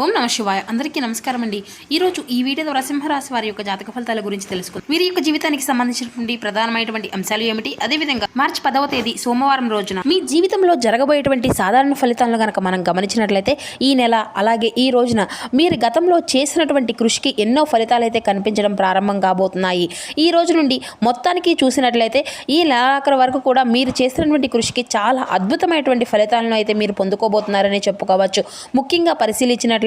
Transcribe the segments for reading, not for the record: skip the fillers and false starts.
ఓం నమ శివాయ. అందరికీ నమస్కారం అండి. ఈరోజు ఈ వీడియో ద్వారా సింహరాశి వారి యొక్క జాతక ఫలితాల గురించి తెలుసుకుందాం. వీరి యొక్క జీవితానికి సంబంధించినటువంటి ప్రధానమైనటువంటి అంశాలు ఏమిటి, అదేవిధంగా మార్చి 10వ తేదీ సోమవారం రోజున మీ జీవితంలో జరగబోయేటువంటి సాధారణ ఫలితాలను కనుక మనం గమనించినట్లయితే ఈ నెల అలాగే ఈ రోజున మీరు గతంలో చేసినటువంటి కృషికి ఎన్నో ఫలితాలు అయితే కనిపించడం ప్రారంభం కాబోతున్నాయి. ఈ రోజు నుండి మొత్తానికి చూసినట్లయితే ఈ నెలాఖరు వరకు కూడా మీరు చేసినటువంటి కృషికి చాలా అద్భుతమైనటువంటి ఫలితాలను అయితే మీరు పొందుకోబోతున్నారని చెప్పుకోవచ్చు. ముఖ్యంగా పరిశీలించినట్లయితే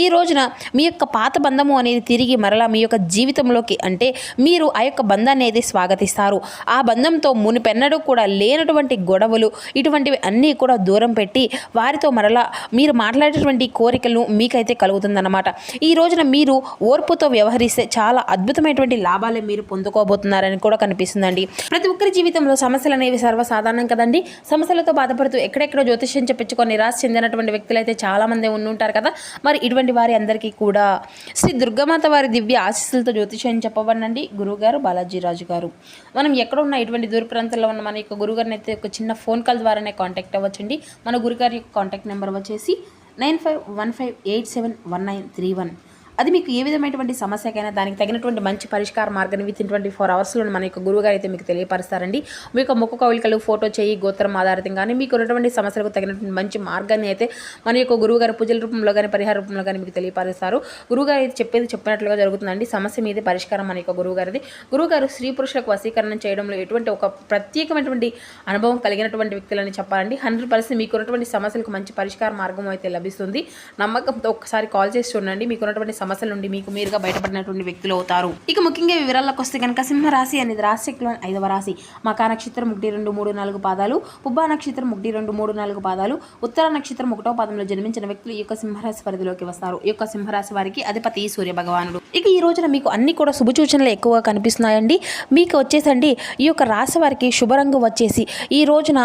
ఈ రోజున మీ యొక్క పాత బంధము అనేది తిరిగి మరలా మీ యొక్క జీవితంలోకి అంటే మీరు ఆ యొక్క బంధాన్ని అయితే స్వాగతిస్తారు. ఆ బంధంతో మునిపెన్నడూ కూడా లేనటువంటి గొడవలు ఇటువంటివి అన్నీ కూడా దూరం పెట్టి వారితో మరలా మీరు మాట్లాడేటువంటి కోరికలను మీకైతే కలుగుతుందన్నమాట. ఈ రోజున మీరు ఓర్పుతో వ్యవహరిస్తే చాలా అద్భుతమైనటువంటి లాభాలే మీరు పొందుకోబోతున్నారని కూడా కనిపిస్తుందండి. ప్రతి ఒక్కరి జీవితంలో సమస్యలు అనేవి సర్వసాధారణం కదండి. సమస్యలతో బాధపడుతూ ఎక్కడెక్కడో జ్యోతిష్యం చెప్పించుకొని నిరాశ చెందినటువంటి వ్యక్తులు అయితే చాలామంది ఉండుంటారు కదా. మరి ఇటువంటి వారి అందరికీ కూడా శ్రీ దుర్గామాత వారి దివ్య ఆశీస్సులతో జ్యోతిష్యం చెప్పబడినండి గురువుగారు బాలాజీరాజు గారు. మనం ఎక్కడ ఉన్న ఇటువంటి దూర ప్రాంతాల్లో ఉన్న మన యొక్క గురుగారిని అయితే ఒక చిన్న ఫోన్ కాల్ ద్వారానే కాంటాక్ట్ అవ్వచ్చండి. మన గురుగారి యొక్క కాంటాక్ట్ నెంబర్ వచ్చేసి 9515871931. అది మీకు ఏ విధమైనటువంటి సమస్యకైనా దానికి తగినటువంటి మంచి పరిష్కార మార్గాన్ని విత్ ఇన్ 24 అవర్స్లో మన యొక్క గురువుగారు అయితే మీకు తెలియపరుస్తారండి. మీ యొక్క ముఖ కవలికలు, ఫోటో, చేయి, గోత్రం ఆధారితం కానీ మీకు ఉన్నటువంటి సమస్యలకు తగినటువంటి మంచి మార్గాన్ని అయితే మన యొక్క గురువుగారు పూజల రూపంలో కానీ పరిహార రూపంలో కానీ మీకు తెలియపరుస్తారు. గురువుగారు అయితే చెప్పినట్లుగా జరుగుతుందండి. సమస్య మీద పరిష్కారం మన యొక్క గురువుగారిది. గురువుగారు స్త్రీ పురుషులకు వశీకరణ చేయడంలో ఎటువంటి ఒక ప్రత్యేకమైనటువంటి అనుభవం కలిగినటువంటి వ్యక్తులని చెప్పాలండి. 100% మీకు ఉన్నటువంటి సమస్యలకు మంచి పరిష్కార మార్గం అయితే లభిస్తుంది. నమ్మకంతో ఒక్కసారి కాల్ చేసి చూడండి. మీకు ఉన్నటువంటి సమస్యల నుండి మీకు మీరుగా బయటపడినటువంటి వ్యక్తులు అవుతారు. ఇక ముఖ్యంగా వివరాలకు వస్తే కనుక సింహరాశి అనేది రాశిలో 5వ రాశి. మకా నక్షత్రం 1, 2, 3, 4 పాదాలు, పుబ్బా నక్షత్రం 1, 2, 3, 4 పాదాలు, ఉత్తర నక్షత్రం 1వ పాదంలో జన్మించిన వ్యక్తులు ఈ యొక్క సింహరాశి పరిధిలోకి వస్తారు. ఈ యొక్క సింహరాశి వారికి అధిపతి సూర్య భగవానుడు. ఇక ఈ రోజున మీకు అన్ని కూడా శుభసూచనలు ఎక్కువగా కనిపిస్తున్నాయండి. మీకు వచ్చేసండి ఈ యొక్క రాశి వారికి శుభరంగు వచ్చేసి ఈ రోజున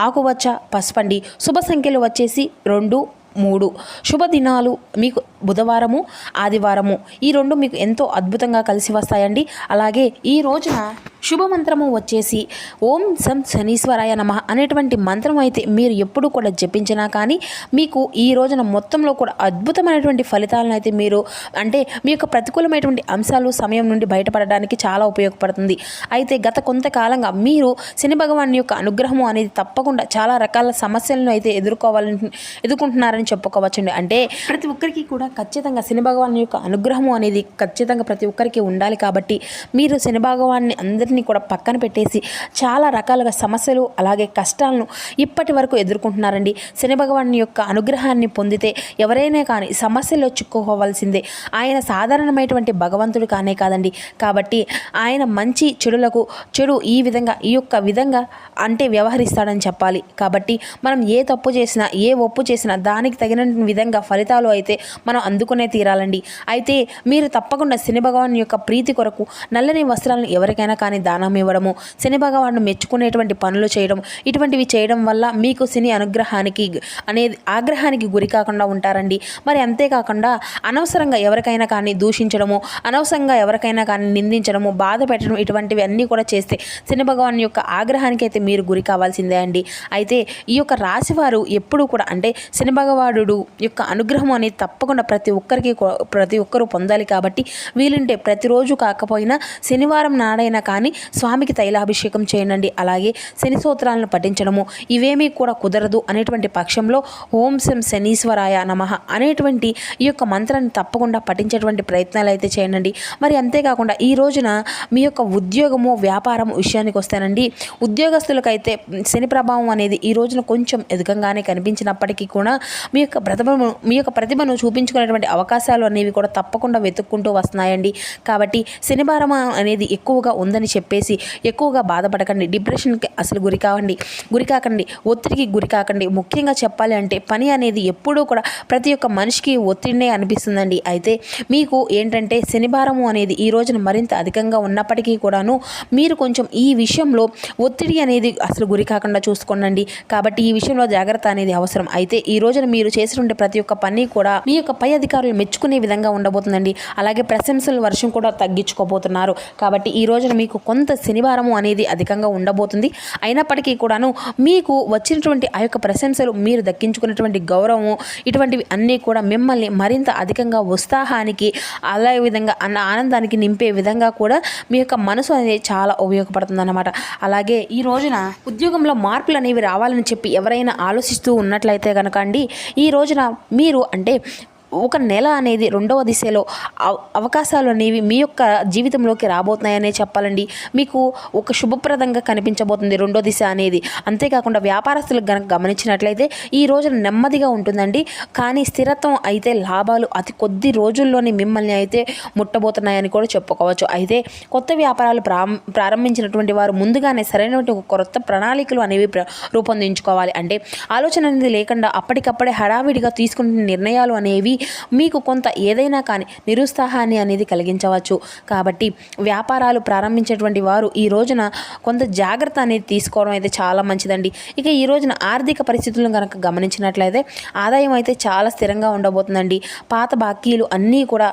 ఆకువచ్చ పసుపండి. శుభ సంఖ్యలు వచ్చేసి 2, 3. శుభ దినాలు మీకు బుధవారము, ఆదివారము. ఈ రెండు మీకు ఎంతో అద్భుతంగా కలిసి వస్తాయండి. అలాగే ఈ రోజున శుభమంత్రము వచ్చేసి ఓం సం శనీశ్వరాయ నమః అనేటువంటి మంత్రం అయితే మీరు ఎప్పుడు కూడా జపించినా కానీ మీకు ఈ రోజున మొత్తంలో కూడా అద్భుతమైనటువంటి ఫలితాలను అయితే మీరు అంటే మీ యొక్క ప్రతికూలమైనటువంటి అంశాలు సమయం నుండి బయటపడడానికి చాలా ఉపయోగపడుతుంది. అయితే గత కొంతకాలంగా మీరు శని భగవాన్ యొక్క అనుగ్రహము అనేది తప్పకుండా చాలా రకాల సమస్యలను అయితే ఎదుర్కొంటున్నారని చెప్పుకోవచ్చండి. అంటే ప్రతి ఒక్కరికి కూడా ఖచ్చితంగా శని భగవాన్ యొక్క అనుగ్రహము అనేది ఖచ్చితంగా ప్రతి ఒక్కరికి ఉండాలి. కాబట్టి మీరు శని భగవాన్ని అందరినీ కూడా పక్కన పెట్టేసి చాలా రకాలుగా సమస్యలు అలాగే కష్టాలను ఇప్పటి వరకు ఎదుర్కొంటున్నారండి. శని భగవాన్ యొక్క అనుగ్రహాన్ని పొందితే ఎవరైనా కానీ సమస్యల్లో చిక్కుకోవాల్సిందే. ఆయన సాధారణమైనటువంటి భగవంతుడు కానే కాదండి. కాబట్టి ఆయన మంచి చెడులకు చెడు ఈ యొక్క విధంగా అంటే వ్యవహరిస్తాడని చెప్పాలి. కాబట్టి మనం ఏ తప్పు చేసినా ఏ ఒప్పు చేసినా దానికి తగిన విధంగా ఫలితాలు అయితే మనం అందుకునే తీరాలండి. అయితే మీరు తప్పకుండా శని భగవాన్ యొక్క ప్రీతి కొరకు నల్లని వస్త్రాలను ఎవరికైనా కానీ దానం ఇవ్వడము, శని భగవాను మెచ్చుకునేటువంటి పనులు చేయడం, ఇటువంటివి చేయడం వల్ల మీకు శని అనుగ్రహానికి అనేది ఆగ్రహానికి గురి కాకుండా ఉంటారండి. మరి అంతేకాకుండా అనవసరంగా ఎవరికైనా కానీ దూషించడము, అనవసరంగా ఎవరికైనా కానీ నిందించడము, బాధ పెట్టడం ఇటువంటివి అన్నీ కూడా చేస్తే శని భగవాన్ యొక్క ఆగ్రహానికి అయితే మీరు గురి కావాల్సిందే అండి. అయితే ఈ యొక్క రాశివారు ఎప్పుడూ కూడా అంటే శని భగవానుడు యొక్క అనుగ్రహం అనేది తప్పకుండా ప్రతి ఒక్కరూ పొందాలి. కాబట్టి వీలుంటే ప్రతిరోజు కాకపోయినా శనివారం నాడైనా కానీ స్వామికి తైలాభిషేకం చేయండి. అలాగే శని స్తోత్రాలను పఠించడము ఇవేమీ కూడా కుదరదు అనేటువంటి పక్షంలో ఓం సం శనీశ్వరాయ నమః అనేటువంటి ఈ యొక్క మంత్రాన్ని తప్పకుండా పఠించేటువంటి ప్రయత్నాలు అయితే చేయండి. మరి అంతేకాకుండా ఈ రోజున మీ యొక్క ఉద్యోగము వ్యాపారం విషయానికి వస్తానండి. ఉద్యోగస్తులకైతే శని ప్రభావం అనేది ఈ రోజున కొంచెం అధికంగానే కనిపించినప్పటికీ కూడా మీ యొక్క ప్రతిభను చూపించుకునేటువంటి అవకాశాలు అనేవి కూడా తప్పకుండా వెతుక్కుంటూ వస్తున్నాయండి. కాబట్టి శని భారం అనేది ఎక్కువగా ఉందని చెప్పేసి ఎక్కువగా బాధపడకండి. డిప్రెషన్కి అసలు గురి కాకండి. ఒత్తిడికి గురి కాకండి. ముఖ్యంగా చెప్పాలి అంటే పని అనేది ఎప్పుడూ కూడా ప్రతి ఒక్క మనిషికి ఒత్తిడినే అనిపిస్తుందండి. అయితే మీకు ఏంటంటే శని భారము అనేది ఈ రోజున మరింత అధికంగా ఉన్నప్పటికీ కూడాను మీరు కొంచెం ఈ విషయంలో ఒత్తిడి అనేది అసలు గురి కాకుండా చూసుకోండి. కాబట్టి ఈ విషయంలో జాగ్రత్త అనేది అవసరం. అయితే ఈ రోజున మీరు చేసినటువంటి ప్రతి ఒక్క పని కూడా మీ యొక్క పై అధికారులు మెచ్చుకునే విధంగా ఉండబోతుందండి. అలాగే ప్రశంసల వర్షం కూడా తగ్గించుకోబోతున్నారు. కాబట్టి ఈ రోజున మీకు కొంత శనివారము అనేది అధికంగా ఉండబోతుంది. అయినప్పటికీ కూడాను మీకు వచ్చినటువంటి ఆ యొక్క ప్రశంసలు, మీరు దక్కించుకున్నటువంటి గౌరవము, ఇటువంటివి అన్నీ కూడా మిమ్మల్ని మరింత అధికంగా ఉత్సాహానికి, అలా విధంగా ఆనందానికి నింపే విధంగా కూడా మీ యొక్క మనసు అనేది చాలా ఉపయోగపడుతుంది అన్నమాట. అలాగే ఈ రోజున ఉద్యోగంలో మార్పులు అనేవి రావాలని చెప్పి ఎవరైనా ఆలోచిస్తూ ఉన్నట్లయితే కనుక అండి, ఈ రోజున మీరు అంటే ఒక నెల అనేది రెండవ దిశలో అవకాశాలు అనేవి మీ యొక్క జీవితంలోకి రాబోతున్నాయనే చెప్పాలండి. మీకు ఒక శుభప్రదంగా కనిపించబోతుంది రెండో దిశ అనేది. అంతేకాకుండా వ్యాపారస్తులకు కనుక గమనించినట్లయితే ఈ రోజున నెమ్మదిగా ఉంటుందండి. కానీ స్థిరత్వం అయితే లాభాలు అతి కొద్ది రోజుల్లోనే మిమ్మల్ని అయితే ముట్టబోతున్నాయని కూడా చెప్పుకోవచ్చు. అయితే కొత్త వ్యాపారాలు ప్రారంభించినటువంటి వారు ముందుగానే సరైనటువంటి ఒక కొత్త ప్రణాళికలు అనేవి రూపొందించుకోవాలి. అంటే ఆలోచన అనేది లేకుండా అప్పటికప్పుడే హడావిడిగా తీసుకునే నిర్ణయాలు అనేవి మీకు కొంత ఏదైనా కానీ నిరుత్సాహాన్ని అనేది కలిగించవచ్చు. కాబట్టి వ్యాపారాలు ప్రారంభించేటువంటి వారు ఈ రోజున కొంత జాగ్రత్త అనేది తీసుకోవడం అయితే చాలా మంచిదండి. ఇక ఈ రోజున ఆర్థిక పరిస్థితులను కనుక గమనించినట్లయితే ఆదాయం అయితే చాలా స్థిరంగా ఉండబోతుందండి. పాత బాకీలు అన్నీ కూడా,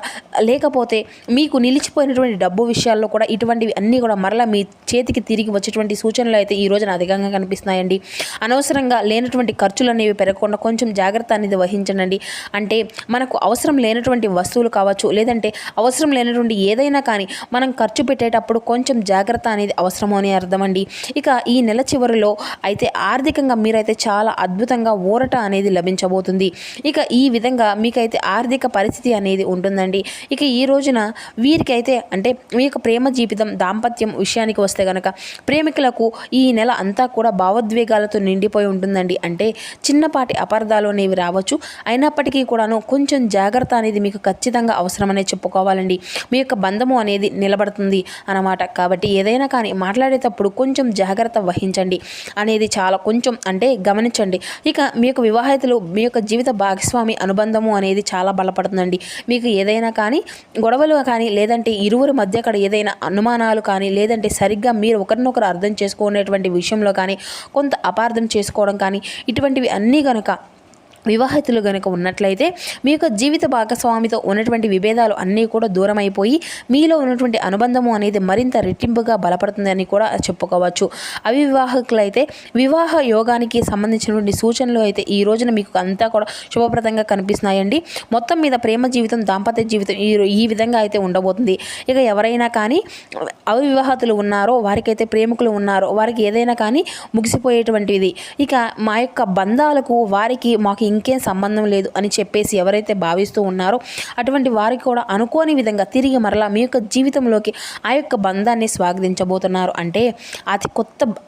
లేకపోతే మీకు నిలిచిపోయినటువంటి డబ్బు విషయాల్లో కూడా ఇటువంటివి అన్నీ కూడా మరలా మీ చేతికి తిరిగి వచ్చేటువంటి సూచనలు అయితే ఈ రోజున అధికంగా కనిపిస్తున్నాయండి. అనవసరంగా లేనటువంటి ఖర్చులు అనేవి పెరగకుండా కొంచెం జాగ్రత్త అనేది వహించండి. అంటే మనకు అవసరం లేనటువంటి వస్తువులు కావచ్చు, లేదంటే అవసరం లేనటువంటి ఏదైనా కానీ మనం ఖర్చు పెట్టేటప్పుడు కొంచెం జాగ్రత్త అనేది అవసరము అని అర్థమండి. ఇక ఈ నెల చివరిలో అయితే ఆర్థికంగా మీరైతే చాలా అద్భుతంగా ఊరట అనేది లభించబోతుంది. ఇక ఈ విధంగా మీకైతే ఆర్థిక పరిస్థితి అనేది ఉంటుందండి. ఇక ఈ రోజున వీరికైతే అంటే మీ యొక్క ప్రేమ జీవితం, దాంపత్యం విషయానికి వస్తే కనుక ప్రేమికులకు ఈ నెల అంతా కూడా భావోద్వేగాలతో నిండిపోయి ఉంటుందండి. అంటే చిన్నపాటి అపార్థాలు అనేవి రావచ్చు. అయినప్పటికీ కూడాను కొంచెం జాగ్రత్త అనేది మీకు ఖచ్చితంగా అవసరమనే చెప్పుకోవాలండి. మీ యొక్క బంధము అనేది నిలబడుతుంది అన్నమాట. కాబట్టి ఏదైనా కానీ మాట్లాడేటప్పుడు కొంచెం జాగ్రత్త వహించండి అనేది చాలా కొంచెం అంటే గమనించండి. ఇక మీ యొక్క వివాహితులు, మీ యొక్క జీవిత భాగస్వామి అనుబంధము అనేది చాలా బలపడుతుందండి. మీకు ఏదైనా కానీ గొడవలు కానీ, లేదంటే ఇరువురి మధ్య అక్కడ ఏదైనా అనుమానాలు కానీ, లేదంటే సరిగ్గా మీరు ఒకరినొకరు అర్థం చేసుకునేటువంటి విషయంలో కానీ కొంత అపార్థం చేసుకోవడం కానీ, ఇటువంటివి అన్నీ కనుక వివాహితులు కనుక ఉన్నట్లయితే మీ యొక్క జీవిత భాగస్వామితో ఉన్నటువంటి విభేదాలు అన్నీ కూడా దూరం అయిపోయి మీలో ఉన్నటువంటి అనుబంధము అనేది మరింత రెట్టింపుగా బలపడుతుందని కూడా చెప్పుకోవచ్చు. అవివాహకులైతే వివాహ యోగానికి సంబంధించినటువంటి సూచనలు అయితే ఈ రోజున మీకు అంతా కూడా శుభప్రదంగా కనిపిస్తున్నాయండి. మొత్తం మీద ప్రేమ జీవితం, దాంపత్య జీవితం ఈ విధంగా అయితే ఉండబోతుంది. ఇక ఎవరైనా కానీ అవివాహితులు ఉన్నారో, వారికైతే ప్రేమికులు ఉన్నారో, వారికి ఏదైనా కానీ ముగిసిపోయేటువంటిది. ఇక మా యొక్క బంధాలకు వారికి మాకు ఇంకేం సంబంధం లేదు అని చెప్పేసి ఎవరైతే భావిస్తూ ఉన్నారో అటువంటి వారికి కూడా అనుకోని విధంగా తిరిగి మరలా మీ యొక్క జీవితంలోకి ఆ యొక్క బంధాన్ని స్వాగతించబోతున్నారు. అంటే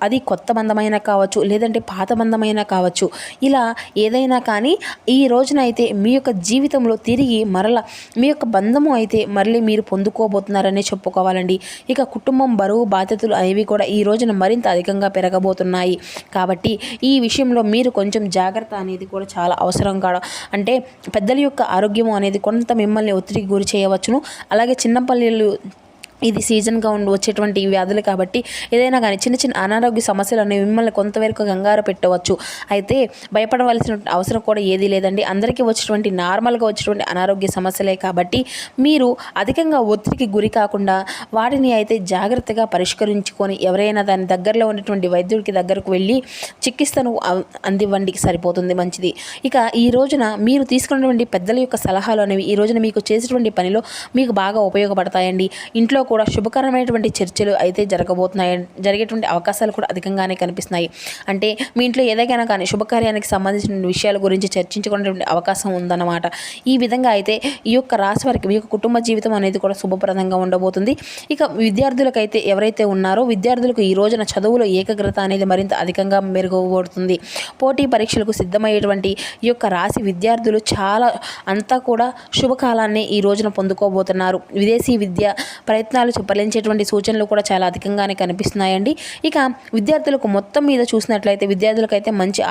అది కొత్త బంధమైనా కావచ్చు, లేదంటే పాత బంధమైనా కావచ్చు. ఇలా ఏదైనా కానీ ఈ రోజున అయితే మీ యొక్క జీవితంలో తిరిగి మరలా మీ యొక్క బంధము అయితే మళ్ళీ మీరు పొందుకోబోతున్నారనే చెప్పుకోవాలండి. ఇక కుటుంబం బరువు బాధ్యతలు అనేవి కూడా ఈ రోజున మరింత అధికంగా పెరగబోతున్నాయి. కాబట్టి ఈ విషయంలో మీరు కొంచెం జాగ్రత్త అనేది కూడా చాలా అవసరం కాదు. అంటే పెద్దల యొక్క ఆరోగ్యము అనేది కొంత మిమ్మల్ని ఒత్తిడికి గురి చేయవచ్చును. అలాగే చిన్నపల్లెలు ఇది సీజన్గా వచ్చేటువంటి వ్యాధులు కాబట్టి ఏదైనా కానీ చిన్న చిన్న అనారోగ్య సమస్యలు అనేవి మిమ్మల్ని కొంతవరకు కంగారు పెట్టవచ్చు. అయితే భయపడవలసిన అవసరం కూడా ఏదీ లేదండి. అందరికీ వచ్చేటువంటి నార్మల్గా వచ్చేటువంటి అనారోగ్య సమస్యలే కాబట్టి మీరు అధికంగా ఒత్తిడికి గురి కాకుండా వాటిని అయితే జాగ్రత్తగా పరిష్కరించుకొని ఎవరైనా దాని దగ్గరలో ఉన్నటువంటి వైద్యుడికి దగ్గరకు వెళ్ళి చికిత్సను అందివ్వండి, సరిపోతుంది, మంచిది. ఇక ఈ రోజున మీరు తీసుకున్నటువంటి పెద్దల యొక్క సలహాలు అనేవి ఈ రోజున మీకు చేసేటువంటి పనిలో మీకు బాగా ఉపయోగపడతాయండి. ఇంట్లో కూడా శుభకరమైనటువంటి చర్చలు అయితే జరిగేటువంటి అవకాశాలు కూడా అధికంగానే కనిపిస్తున్నాయి. అంటే మీ ఇంట్లో ఏదైనా కానీ శుభకార్యానికి సంబంధించిన విషయాల గురించి చర్చించుకునేటువంటి అవకాశం ఉందన్నమాట. ఈ విధంగా అయితే ఈ యొక్క రాశి వారికి మీ యొక్క కుటుంబ జీవితం అనేది కూడా శుభప్రదంగా ఉండబోతుంది. ఇక విద్యార్థులకైతే ఎవరైతే ఉన్నారో విద్యార్థులకు ఈ రోజున చదువులో ఏకాగ్రత అనేది మరింత అధికంగా మెరుగుపడుతుంది. పోటీ పరీక్షలకు సిద్ధమయ్యేటువంటి ఈ యొక్క రాశి విద్యార్థులు చాలా అంతా కూడా శుభకాలాన్ని ఈ రోజున పొందుకోబోతున్నారు. విదేశీ విద్య ప్రయత్నాలు ఫలించేటువంటి సూచనలు కూడా చాలా అధికంగానే కనిపిస్తున్నాయండి. ఇక విద్యార్థులకు మొత్తం మీద చూసినట్లయితే విద్యార్థులకైతే మంచి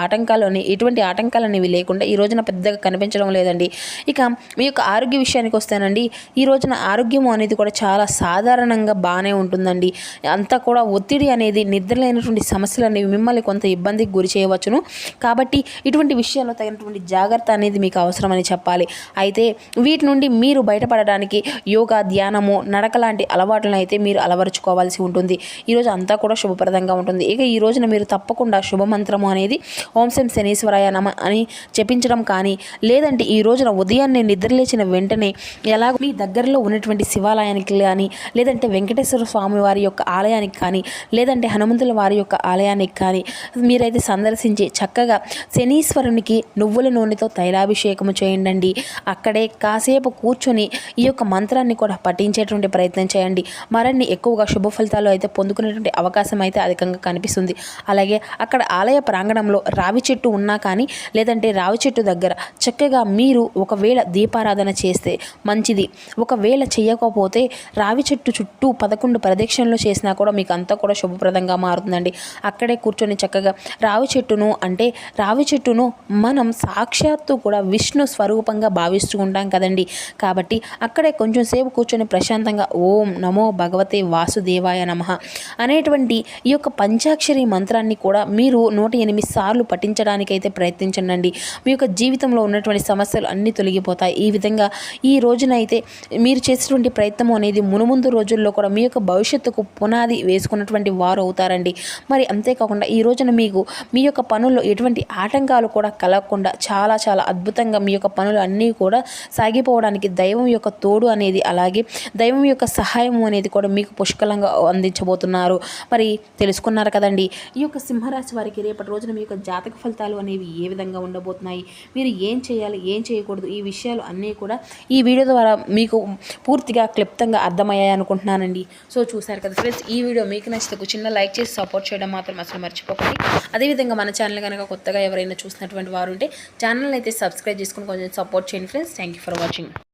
ఎటువంటి ఆటంకాలు అనేవి లేకుండా ఈ రోజున పెద్దగా కనిపించడం లేదండి. ఇక మీ యొక్క ఆరోగ్య విషయానికి వస్తేనండి ఈ రోజున ఆరోగ్యం అనేది కూడా చాలా సాధారణంగా బాగానే ఉంటుందండి. అంతా కూడా ఒత్తిడి అనేది, నిద్రలేనటువంటి సమస్యలు అనేవి మిమ్మల్ని కొంత ఇబ్బందికి గురి చేయవచ్చును. కాబట్టి ఇటువంటి విషయాల్లో తగినటువంటి జాగ్రత్త అనేది మీకు అవసరమని చెప్పాలి. అయితే వీటి నుండి మీరు బయటపడడానికి యోగా, ధ్యానము, నడక లాంటి అలవాట్లను అయితే మీరు అలవరుచుకోవాల్సి ఉంటుంది. ఈరోజు అంతా కూడా శుభప్రదంగా ఉంటుంది. ఇక ఈ రోజున మీరు తప్పకుండా శుభమంత్రము అనేది ఓం శ్రీ శనీశ్వరాయ నమ అని జపించడం కానీ, లేదంటే ఈ రోజున ఉదయాన్నే నిద్రలేచిన వెంటనే ఎలా మీ దగ్గరలో ఉన్నటువంటి శివాలయానికి కానీ, లేదంటే వెంకటేశ్వర స్వామి వారి యొక్క ఆలయానికి కానీ, లేదంటే హనుమంతుల వారి యొక్క ఆలయానికి కానీ మీరైతే సందర్శించి చక్కగా శనీశ్వరునికి నువ్వుల నూనెతో తైలాభిషేకము చేయండి. అక్కడే కాసేపు కూర్చొని ఈ యొక్క మంత్రాన్ని కూడా పఠించేటువంటి ప్రయత్నం చేయండి. మరిన్ని ఎక్కువగా శుభ ఫలితాలు అయితే పొందుకునేటువంటి అవకాశం అయితే అధికంగా కనిపిస్తుంది. అలాగే అక్కడ ఆలయ ప్రాంగణంలో రావి చెట్టు ఉన్నా కానీ, లేదంటే రావి చెట్టు దగ్గర చక్కగా మీరు ఒకవేళ దీపారాధన చేస్తే మంచిది. ఒకవేళ చేయకపోతే రావి చెట్టు చుట్టూ 11 ప్రదక్షిణలు చేసినా కూడా మీకు అంతా కూడా శుభప్రదంగా మారుతుందండి. అక్కడే కూర్చొని చక్కగా రావి చెట్టును మనం సాక్షాత్తు కూడా విష్ణు స్వరూపంగా భావిస్తూ ఉంటాం కదండి. కాబట్టి అక్కడే కొంచెం సేపు కూర్చొని ప్రశాంతంగా ఓం నమో భగవతే వాసుదేవాయ నమః అనేటువంటి ఈ యొక్క పంచాక్షరి మంత్రాన్ని కూడా మీరు 108 సార్లు పఠించడానికైతే ప్రయత్నించండి. మీ యొక్క జీవితంలో ఉన్నటువంటి సమస్యలు అన్నీ తొలగిపోతాయి. ఈ విధంగా ఈ రోజునైతే మీరు చేసేటువంటి ప్రయత్నం అనేది మునుముందు రోజుల్లో కూడా మీ యొక్క భవిష్యత్తుకు పునాది వేసుకున్నటువంటి వారు అవుతారండి. మరి అంతేకాకుండా ఈ రోజున మీకు మీ యొక్క పనుల్లో ఎటువంటి ఆటంకాలు కూడా కలగకుండా చాలా చాలా అద్భుతంగా మీ యొక్క పనులు అన్నీ కూడా సాగిపోవడానికి దైవం యొక్క తోడు అనేది, అలాగే దైవం యొక్క సహాయం అనేది కూడా మీకు పుష్కలంగా అందించబోతున్నారు. మరి తెలుసుకున్నారు కదండి. ఈ యొక్క సింహరాశి వారికి రేపటి రోజున మీ యొక్క జాతక ఫలితాలు అనేవి ఏ విధంగా ఉండబోతున్నాయి, మీరు ఏం చేయాలి ఏం చేయకూడదు, ఈ విషయాలు అన్నీ కూడా ఈ వీడియో ద్వారా మీకు పూర్తిగా క్లుప్తంగా అర్థమయ్యాయి అనుకుంటున్నానండి. సో చూసారు కదా ఫ్రెండ్స్, ఈ వీడియో మీకు నచ్చితే ఒక చిన్న లైక్ చేసి సపోర్ట్ చేయడం మాత్రం అసలు మర్చిపోకండి. అదేవిధంగా మన ఛానల్ కనుక కొత్తగా ఎవరైనా చూసినటువంటి వారు ఉంటే ఛానల్ అయితే సబ్స్క్రైబ్ చేసుకుని కొంచెం సపోర్ట్ చేయండి friends. Thank you for watching.